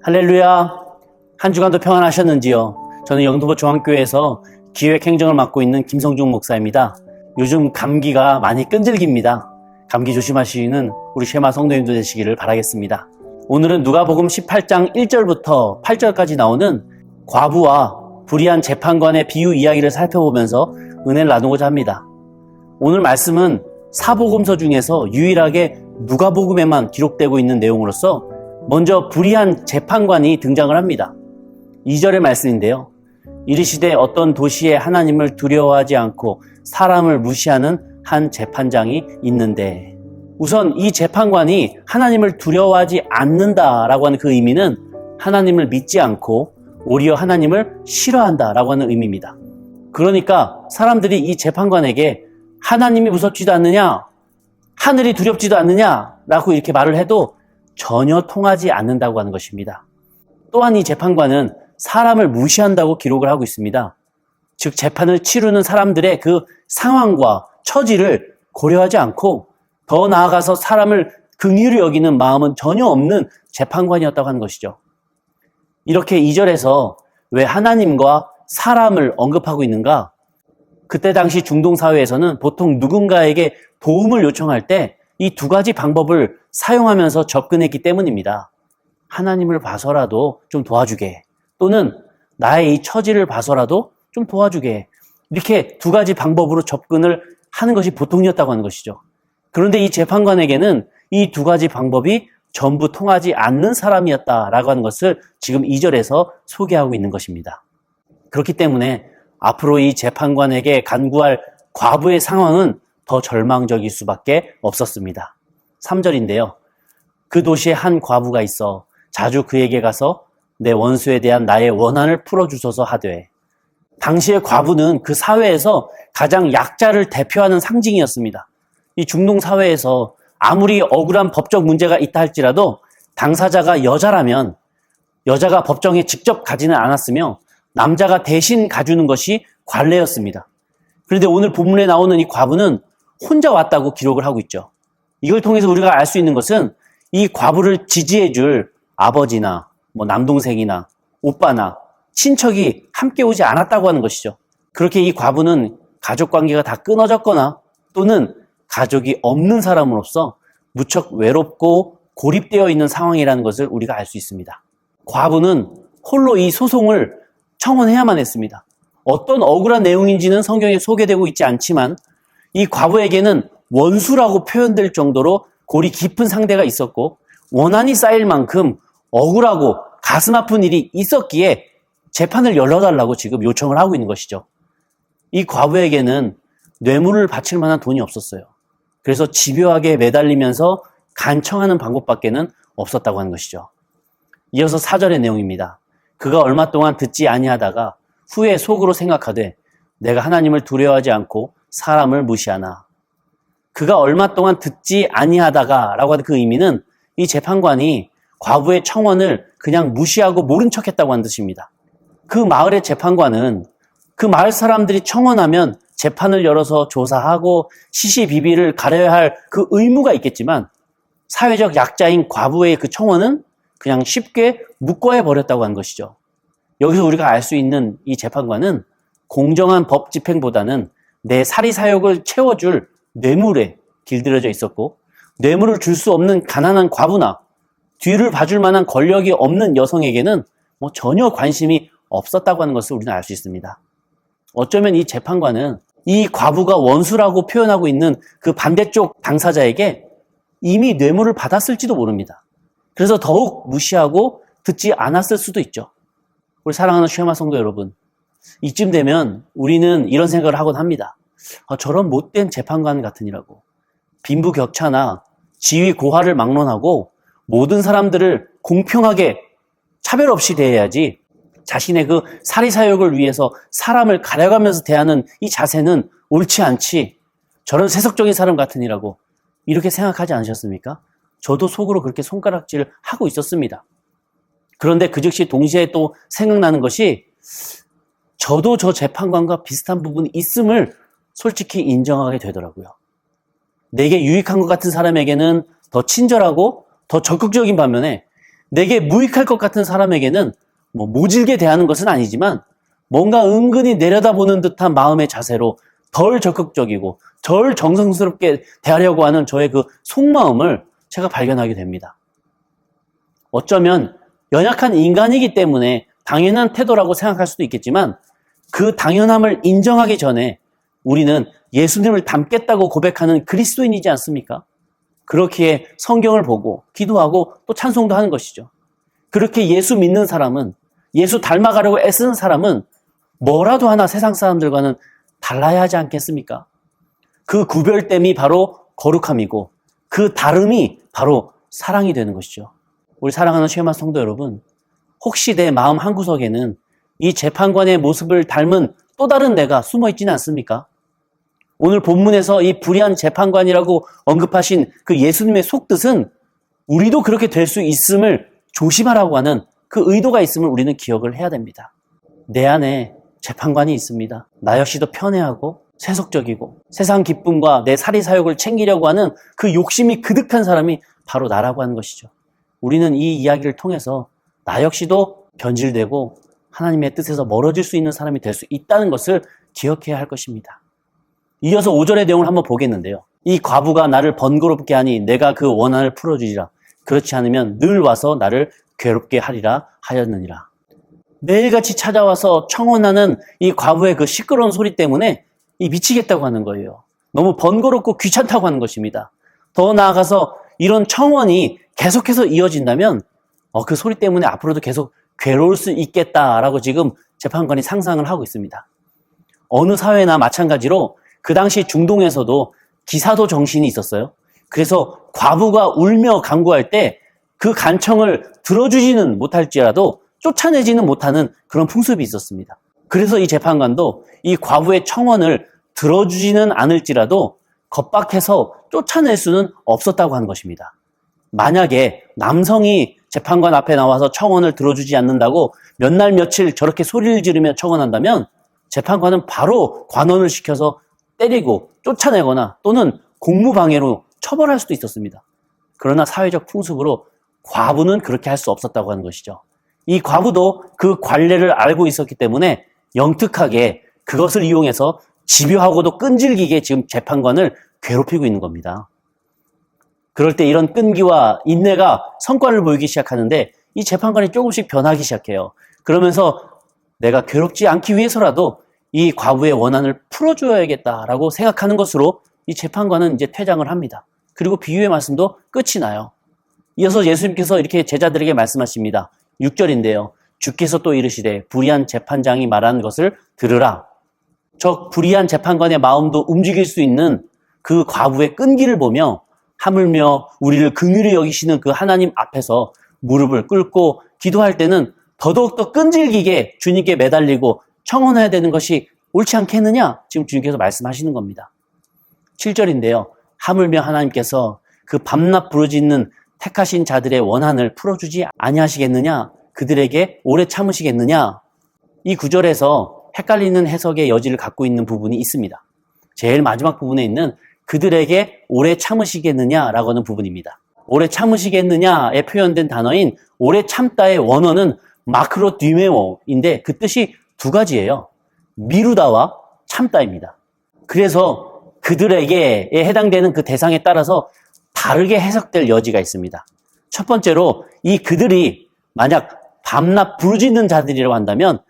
할렐루야. 한 주간도 평안하셨는지요? 저는 영등포 중앙교회에서 기획행정을 맡고 있는 김성중 목사입니다. 요즘 감기가 많이 끈질깁니다. 감기 조심하시는 우리 쉐마 성도님들 되시기를 바라겠습니다. 오늘은 누가복음 18장 1절부터 8절까지 나오는 과부와 불의한 재판관의 비유 이야기를 살펴보면서 은혜를 나누고자 합니다. 오늘 말씀은 사복음서 중에서 유일하게 누가복음에만 기록되고 있는 내용으로서 먼저 불의한 재판관이 등장을 합니다. 2절의 말씀인데요. 이르시되 어떤 도시에 하나님을 두려워하지 않고 사람을 무시하는 한 재판장이 있는데, 우선 이 재판관이 하나님을 두려워하지 않는다라고 하는 그 의미는 하나님을 믿지 않고 오히려 하나님을 싫어한다라고 하는 의미입니다. 그러니까 사람들이 이 재판관에게 하나님이 무섭지도 않느냐, 하늘이 두렵지도 않느냐라고 이렇게 말을 해도 전혀 통하지 않는다고 하는 것입니다. 또한 이 재판관은 사람을 무시한다고 기록을 하고 있습니다. 즉 재판을 치르는 사람들의 그 상황과 처지를 고려하지 않고 더 나아가서 사람을 긍휼히 여기는 마음은 전혀 없는 재판관이었다고 하는 것이죠. 이렇게 2절에서 왜 하나님과 사람을 언급하고 있는가? 그때 당시 중동사회에서는 보통 누군가에게 도움을 요청할 때 이 두 가지 방법을 사용하면서 접근했기 때문입니다. 하나님을 봐서라도 좀 도와주게, 또는 나의 이 처지를 봐서라도 좀 도와주게, 이렇게 두 가지 방법으로 접근을 하는 것이 보통이었다고 하는 것이죠. 그런데 이 재판관에게는 이 두 가지 방법이 전부 통하지 않는 사람이었다라고 하는 것을 지금 2절에서 소개하고 있는 것입니다. 그렇기 때문에 앞으로 이 재판관에게 간구할 과부의 상황은 더 절망적일 수밖에 없었습니다. 3절인데요. 그 도시에 한 과부가 있어 자주 그에게 가서 내 원수에 대한 나의 원한을 풀어주소서 하되, 당시의 과부는 그 사회에서 가장 약자를 대표하는 상징이었습니다. 이 중동 사회에서 아무리 억울한 법적 문제가 있다 할지라도 당사자가 여자라면 여자가 법정에 직접 가지는 않았으며 남자가 대신 가주는 것이 관례였습니다. 그런데 오늘 본문에 나오는 이 과부는 혼자 왔다고 기록을 하고 있죠. 이걸 통해서 우리가 알 수 있는 것은 이 과부를 지지해줄 아버지나 남동생이나 오빠나 친척이 함께 오지 않았다고 하는 것이죠. 그렇게 이 과부는 가족 관계가 다 끊어졌거나 또는 가족이 없는 사람으로서 무척 외롭고 고립되어 있는 상황이라는 것을 우리가 알 수 있습니다. 과부는 홀로 이 소송을 청원해야만 했습니다. 어떤 억울한 내용인지는 성경에 소개되고 있지 않지만 이 과부에게는 원수라고 표현될 정도로 골이 깊은 상대가 있었고 원한이 쌓일 만큼 억울하고 가슴 아픈 일이 있었기에 재판을 열어달라고 지금 요청을 하고 있는 것이죠. 이 과부에게는 뇌물을 바칠 만한 돈이 없었어요. 그래서 집요하게 매달리면서 간청하는 방법밖에는 없었다고 하는 것이죠. 이어서 4절의 내용입니다. 그가 얼마 동안 듣지 아니하다가 후에 속으로 생각하되 내가 하나님을 두려워하지 않고 사람을 무시하나. 그가 얼마 동안 듣지 아니하다가 라고 하는 그 의미는 이 재판관이 과부의 청원을 그냥 무시하고 모른 척했다고 하는 뜻입니다. 그 마을의 재판관은 그 마을 사람들이 청원하면 재판을 열어서 조사하고 시시비비를 가려야 할 그 의무가 있겠지만 사회적 약자인 과부의 그 청원은 그냥 쉽게 묵과해버렸다고 하는 것이죠. 여기서 우리가 알 수 있는 이 재판관은 공정한 법 집행보다는 내 사리사욕을 채워줄 뇌물에 길들여져 있었고, 뇌물을 줄 수 없는 가난한 과부나 뒤를 봐줄 만한 권력이 없는 여성에게는 전혀 관심이 없었다고 하는 것을 우리는 알 수 있습니다. 어쩌면 이 재판관은 이 과부가 원수라고 표현하고 있는 그 반대쪽 당사자에게 이미 뇌물을 받았을지도 모릅니다. 그래서 더욱 무시하고 듣지 않았을 수도 있죠. 우리 사랑하는 쉐마 성도 여러분, 이쯤 되면 우리는 이런 생각을 하곤 합니다. 저런 못된 재판관 같으니라고. 빈부격차나 지위 고하를 막론하고 모든 사람들을 공평하게 차별 없이 대해야지 자신의 그 사리사욕을 위해서 사람을 가려가면서 대하는 이 자세는 옳지 않지. 저런 세속적인 사람 같으니라고 이렇게 생각하지 않으셨습니까? 저도 속으로 그렇게 손가락질을 하고 있었습니다. 그런데 그 즉시 동시에 또 생각나는 것이 저도 저 재판관과 비슷한 부분이 있음을 솔직히 인정하게 되더라고요. 내게 유익한 것 같은 사람에게는 더 친절하고 더 적극적인 반면에 내게 무익할 것 같은 사람에게는 모질게 대하는 것은 아니지만 뭔가 은근히 내려다보는 듯한 마음의 자세로 덜 적극적이고 덜 정성스럽게 대하려고 하는 저의 그 속마음을 제가 발견하게 됩니다. 어쩌면 연약한 인간이기 때문에 당연한 태도라고 생각할 수도 있겠지만 그 당연함을 인정하기 전에 우리는 예수님을 닮겠다고 고백하는 그리스도인이지 않습니까? 그렇기에 성경을 보고 기도하고 또 찬송도 하는 것이죠. 그렇게 예수 믿는 사람은, 예수 닮아가려고 애쓰는 사람은 뭐라도 하나 세상 사람들과는 달라야 하지 않겠습니까? 그 구별됨이 바로 거룩함이고 그 다름이 바로 사랑이 되는 것이죠. 우리 사랑하는 쉐마 성도 여러분, 혹시 내 마음 한구석에는 이 재판관의 모습을 닮은 또 다른 내가 숨어 있지는 않습니까? 오늘 본문에서 이 불의한 재판관이라고 언급하신 그 예수님의 속뜻은 우리도 그렇게 될 수 있음을 조심하라고 하는 그 의도가 있음을 우리는 기억을 해야 됩니다. 내 안에 재판관이 있습니다. 나 역시도 편애하고 세속적이고 세상 기쁨과 내 사리사욕을 챙기려고 하는 그 욕심이 그득한 사람이 바로 나라고 하는 것이죠. 우리는 이 이야기를 통해서 나 역시도 변질되고 하나님의 뜻에서 멀어질 수 있는 사람이 될 수 있다는 것을 기억해야 할 것입니다. 이어서 5절의 내용을 한번 보겠는데요. 이 과부가 나를 번거롭게 하니 내가 그 원한을 풀어주리라. 그렇지 않으면 늘 와서 나를 괴롭게 하리라 하였느니라. 매일같이 찾아와서 청혼하는 이 과부의 그 시끄러운 소리 때문에 미치겠다고 하는 거예요. 너무 번거롭고 귀찮다고 하는 것입니다. 더 나아가서 이런 청혼이 계속해서 이어진다면 그 소리 때문에 앞으로도 계속 괴로울 수 있겠다라고 지금 재판관이 상상을 하고 있습니다. 어느 사회나 마찬가지로 그 당시 중동에서도 기사도 정신이 있었어요. 그래서 과부가 울며 간구할 때 그 간청을 들어주지는 못할지라도 쫓아내지는 못하는 그런 풍습이 있었습니다. 그래서 이 재판관도 이 과부의 청원을 들어주지는 않을지라도 겁박해서 쫓아낼 수는 없었다고 하는 것입니다. 만약에 남성이 재판관 앞에 나와서 청원을 들어주지 않는다고 몇 날 며칠 저렇게 소리를 지르며 청원한다면 재판관은 바로 관원을 시켜서 때리고 쫓아내거나 또는 공무방해로 처벌할 수도 있었습니다. 그러나 사회적 풍습으로 과부는 그렇게 할 수 없었다고 하는 것이죠. 이 과부도 그 관례를 알고 있었기 때문에 영특하게 그것을 이용해서 집요하고도 끈질기게 지금 재판관을 괴롭히고 있는 겁니다. 그럴 때 이런 끈기와 인내가 성과를 보이기 시작하는데 이 재판관이 조금씩 변하기 시작해요. 그러면서 내가 괴롭지 않기 위해서라도 이 과부의 원한을 풀어줘야겠다라고 생각하는 것으로 이 재판관은 이제 퇴장을 합니다. 그리고 비유의 말씀도 끝이 나요. 이어서 예수님께서 이렇게 제자들에게 말씀하십니다. 6절인데요. 주께서 또 이르시되 불의한 재판장이 말하는 것을 들으라. 저 불의한 재판관의 마음도 움직일 수 있는 그 과부의 끈기를 보며 하물며 우리를 긍휼히 여기시는 그 하나님 앞에서 무릎을 꿇고 기도할 때는 더더욱더 끈질기게 주님께 매달리고 청혼해야 되는 것이 옳지 않겠느냐? 지금 주님께서 말씀하시는 겁니다. 7절인데요. 하물며 하나님께서 그 밤낮 부르짖는 택하신 자들의 원한을 풀어주지 아니하시겠느냐? 그들에게 오래 참으시겠느냐? 이 구절에서 헷갈리는 해석의 여지를 갖고 있는 부분이 있습니다. 제일 마지막 부분에 있는 그들에게 오래 참으시겠느냐라고 하는 부분입니다. 오래 참으시겠느냐에 표현된 단어인 오래 참다의 원어는 마크로 듀메오인데 그 뜻이 두 가지예요. 미루다와 참다입니다. 그래서 그들에게에 해당되는 그 대상에 따라서 다르게 해석될 여지가 있습니다. 첫 번째로 이 그들이 만약 밤낮 부르짖는 자들이라고 한다면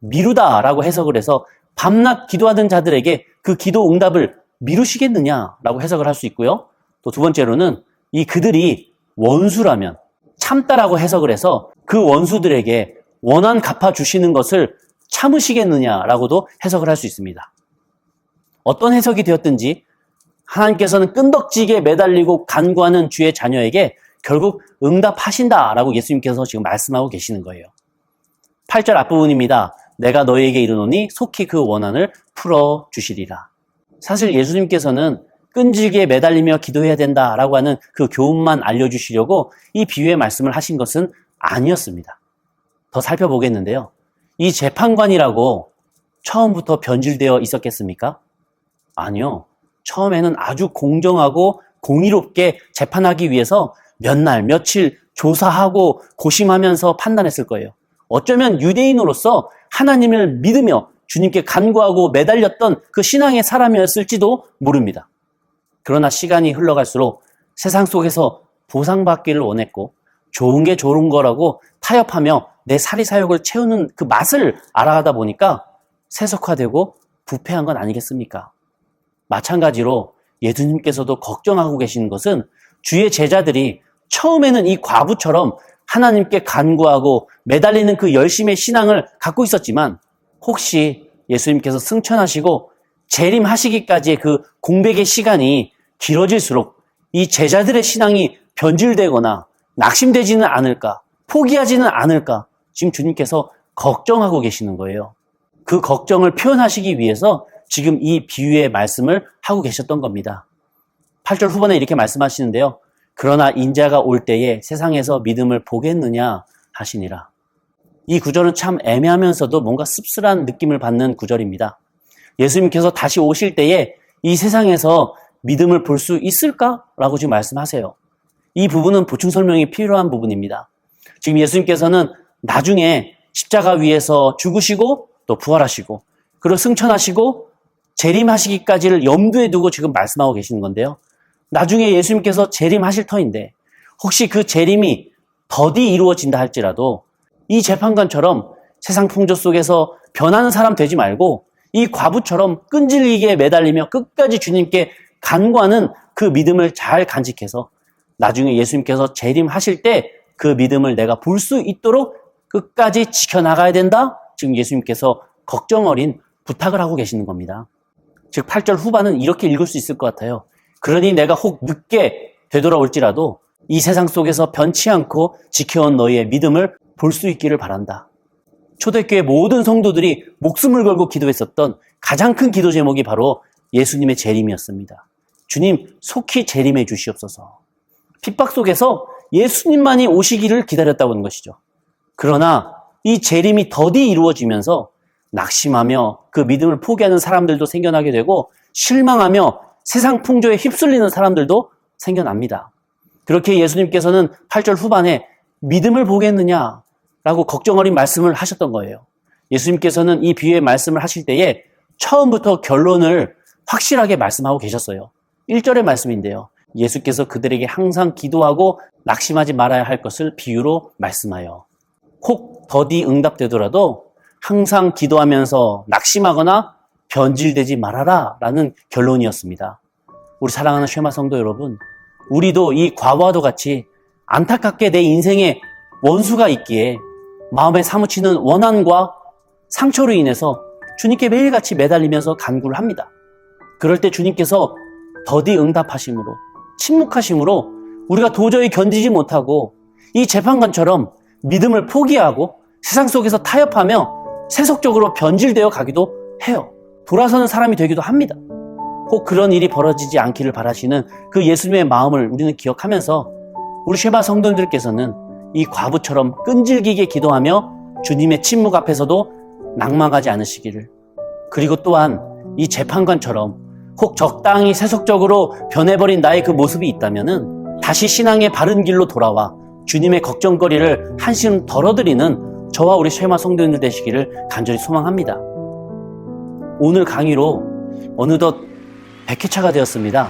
미루다라고 해석을 해서 밤낮 기도하는 자들에게 그 기도 응답을 미루시겠느냐라고 해석을 할 수 있고요. 또 두 번째로는 이 그들이 원수라면 참다라고 해석을 해서 그 원수들에게 원한 갚아주시는 것을 참으시겠느냐라고도 해석을 할 수 있습니다. 어떤 해석이 되었든지 하나님께서는 끈덕지게 매달리고 간구하는 주의 자녀에게 결국 응답하신다라고 예수님께서 지금 말씀하고 계시는 거예요. 8절 앞부분입니다. 내가 너희에게 이르노니 속히 그 원한을 풀어주시리라. 사실 예수님께서는 끈질기게 매달리며 기도해야 된다라고 하는 그 교훈만 알려주시려고 이 비유의 말씀을 하신 것은 아니었습니다. 더 살펴보겠는데요. 이 재판관이라고 처음부터 변질되어 있었겠습니까? 아니요. 처음에는 아주 공정하고 공의롭게 재판하기 위해서 몇 날, 며칠 조사하고 고심하면서 판단했을 거예요. 어쩌면 유대인으로서 하나님을 믿으며 주님께 간구하고 매달렸던 그 신앙의 사람이었을지도 모릅니다. 그러나 시간이 흘러갈수록 세상 속에서 보상받기를 원했고 좋은 게 좋은 거라고 타협하며 내 사리사욕을 채우는 그 맛을 알아가다 보니까 세속화되고 부패한 건 아니겠습니까? 마찬가지로 예수님께서도 걱정하고 계시는 것은 주의 제자들이 처음에는 이 과부처럼 하나님께 간구하고 매달리는 그 열심의 신앙을 갖고 있었지만 혹시 예수님께서 승천하시고 재림하시기까지의 그 공백의 시간이 길어질수록 이 제자들의 신앙이 변질되거나 낙심되지는 않을까, 포기하지는 않을까 지금 주님께서 걱정하고 계시는 거예요. 그 걱정을 표현하시기 위해서 지금 이 비유의 말씀을 하고 계셨던 겁니다. 8절 후반에 이렇게 말씀하시는데요. 그러나 인자가 올 때에 세상에서 믿음을 보겠느냐 하시니라. 이 구절은 참 애매하면서도 뭔가 씁쓸한 느낌을 받는 구절입니다. 예수님께서 다시 오실 때에 이 세상에서 믿음을 볼 수 있을까라고 지금 말씀하세요. 이 부분은 보충 설명이 필요한 부분입니다. 지금 예수님께서는 나중에 십자가 위에서 죽으시고 또 부활하시고 그리고 승천하시고 재림하시기까지를 염두에 두고 지금 말씀하고 계시는 건데요. 나중에 예수님께서 재림하실 터인데 혹시 그 재림이 더디 이루어진다 할지라도 이 재판관처럼 세상 풍조 속에서 변하는 사람 되지 말고 이 과부처럼 끈질기게 매달리며 끝까지 주님께 간구하는 그 믿음을 잘 간직해서 나중에 예수님께서 재림하실 때 그 믿음을 내가 볼 수 있도록 끝까지 지켜나가야 된다? 지금 예수님께서 걱정 어린 부탁을 하고 계시는 겁니다. 즉 8절 후반은 이렇게 읽을 수 있을 것 같아요. 그러니 내가 혹 늦게 되돌아올지라도 이 세상 속에서 변치 않고 지켜온 너희의 믿음을 볼 수 있기를 바란다. 초대교회 모든 성도들이 목숨을 걸고 기도했었던 가장 큰 기도 제목이 바로 예수님의 재림이었습니다. 주님 속히 재림해 주시옵소서. 핍박 속에서 예수님만이 오시기를 기다렸다고 하는 것이죠. 그러나 이 재림이 더디 이루어지면서 낙심하며 그 믿음을 포기하는 사람들도 생겨나게 되고 실망하며 세상 풍조에 휩쓸리는 사람들도 생겨납니다. 그렇게 예수님께서는 8절 후반에 믿음을 보겠느냐라고 걱정 어린 말씀을 하셨던 거예요. 예수님께서는 이 비유의 말씀을 하실 때에 처음부터 결론을 확실하게 말씀하고 계셨어요. 1절의 말씀인데요. 예수께서 그들에게 항상 기도하고 낙심하지 말아야 할 것을 비유로 말씀하여 혹 더디 응답되더라도 항상 기도하면서 낙심하거나 변질되지 말아라 라는 결론이었습니다. 우리 사랑하는 쉐마 성도 여러분, 우리도 이 과부와도 같이 안타깝게 내 인생에 원수가 있기에 마음에 사무치는 원한과 상처로 인해서 주님께 매일같이 매달리면서 간구를 합니다. 그럴 때 주님께서 더디 응답하심으로 침묵하심으로 우리가 도저히 견디지 못하고 이 재판관처럼 믿음을 포기하고 세상 속에서 타협하며 세속적으로 변질되어 가기도 해요. 돌아서는 사람이 되기도 합니다. 꼭 그런 일이 벌어지지 않기를 바라시는 그 예수님의 마음을 우리는 기억하면서 우리 쉐바 성도님들께서는 이 과부처럼 끈질기게 기도하며 주님의 침묵 앞에서도 낙망하지 않으시기를, 그리고 또한 이 재판관처럼 혹 적당히 세속적으로 변해버린 나의 그 모습이 있다면은 다시 신앙의 바른 길로 돌아와 주님의 걱정거리를 한시름 덜어드리는 저와 우리 쉐마 성도님들 되시기를 간절히 소망합니다. 오늘 강의로 어느덧 100회차가 되었습니다.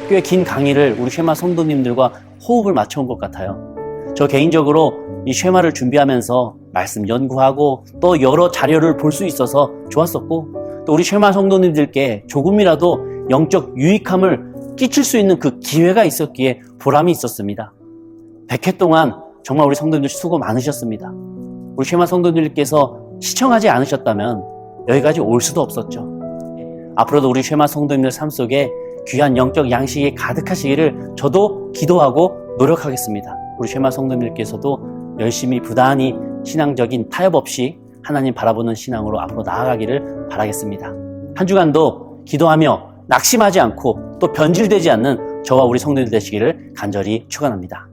꽤 긴 강의를 우리 쉐마 성도님들과 호흡을 맞춰온 것 같아요. 저 개인적으로 이 쉐마를 준비하면서 말씀 연구하고 또 여러 자료를 볼 수 있어서 좋았었고, 또 우리 쉐마 성도님들께 조금이라도 영적 유익함을 끼칠 수 있는 그 기회가 있었기에 보람이 있었습니다. 100회 동안 정말 우리 성도님들 수고 많으셨습니다. 우리 쉐마 성도님들께서 시청하지 않으셨다면 여기까지 올 수도 없었죠. 앞으로도 우리 쉐마 성도님들 삶 속에 귀한 영적 양식이 가득하시기를 저도 기도하고 노력하겠습니다. 우리 쉐마 성도님들께서도 열심히 부단히 신앙적인 타협 없이 하나님 바라보는 신앙으로 앞으로 나아가기를 바라겠습니다. 한 주간도 기도하며 낙심하지 않고 또 변질되지 않는 저와 우리 성도들 되시기를 간절히 축원합니다.